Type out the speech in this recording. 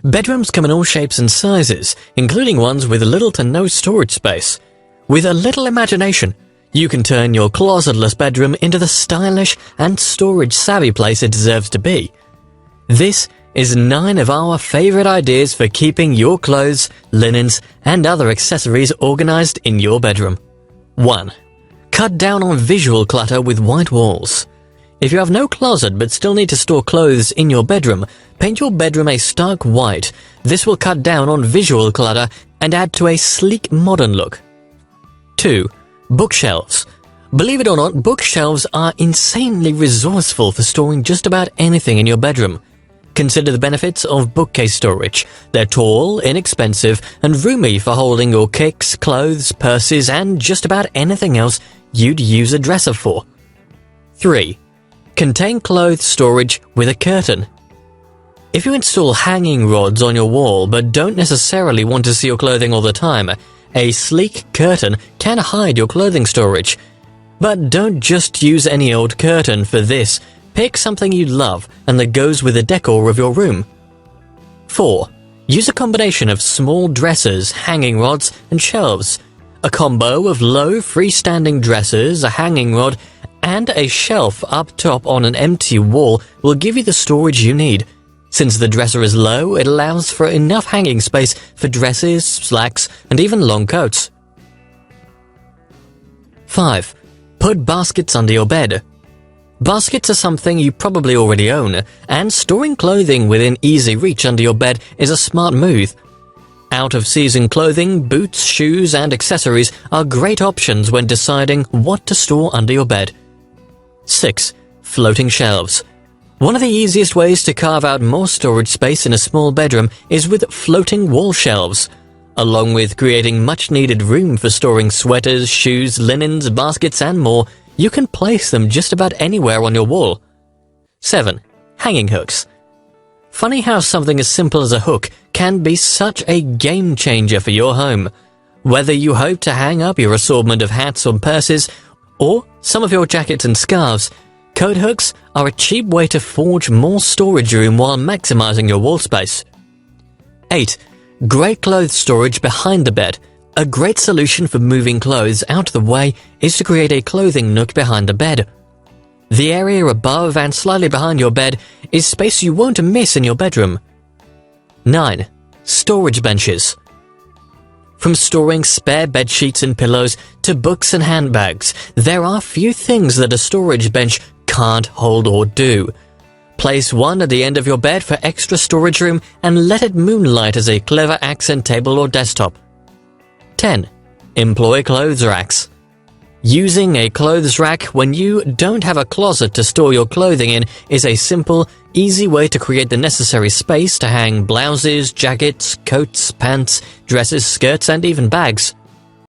Bedrooms come in all shapes and sizes, including ones with little to no storage space. With a little imagination, you can turn your closetless bedroom into the stylish and storage-savvy place it deserves to be. This is 9 of our favorite ideas for keeping your clothes, linens, and other accessories organized in your bedroom. 1. Cut down on visual clutter with white walls. If you have no closet but still need to store clothes in your bedroom, paint your bedroom a stark white. This will cut down on visual clutter and add to a sleek modern look. 2. Bookshelves. Believe it or not, bookshelves are insanely resourceful for storing just about anything in your bedroom. Consider the benefits of bookcase storage. They're tall, inexpensive, and roomy for holding your kicks, clothes, purses, and just about anything else you'd use a dresser for. 3. Contain clothes storage with a curtain. If you install hanging rods on your wall but don't necessarily want to see your clothing all the time, a sleek curtain can hide your clothing storage. But don't just use any old curtain for this. Pick something you love and that goes with the decor of your room. 4. Use a combination of small dressers, hanging rods, and shelves. A combo of low freestanding dressers, a hanging rod, and a shelf up top on an empty wall will give you the storage you need. Since the dresser is low, it allows for enough hanging space for dresses, slacks, and even long coats. 5. Put baskets under your bed. Baskets are something you probably already own, and storing clothing within easy reach under your bed is a smart move. Out-of-season clothing, boots, shoes, and accessories are great options when deciding what to store under your bed. 6. Floating shelves. One of the easiest ways to carve out more storage space in a small bedroom is with floating wall shelves. Along with creating much-needed room for storing sweaters, shoes, linens, baskets, and more, you can place them just about anywhere on your wall. 7. Hanging hooks. Funny how something as simple as a hook can be such a game-changer for your home. Whether you hope to hang up your assortment of hats or purses, or some of your jackets and scarves, coat hooks are a cheap way to forge more storage room while maximizing your wall space. 8. Great clothes storage behind the bed. A great solution for moving clothes out of the way is to create a clothing nook behind the bed. The area above and slightly behind your bed is space you won't miss in your bedroom. 9. Storage benches. From storing spare bed sheets and pillows to books and handbags, there are few things that a storage bench can't hold or do. Place one at the end of your bed for extra storage room and let it moonlight as a clever accent table or desktop. 10. Employ clothes racks. Using a clothes rack when you don't have a closet to store your clothing in is a simple, easy way to create the necessary space to hang blouses, jackets, coats, pants, dresses, skirts, and even bags.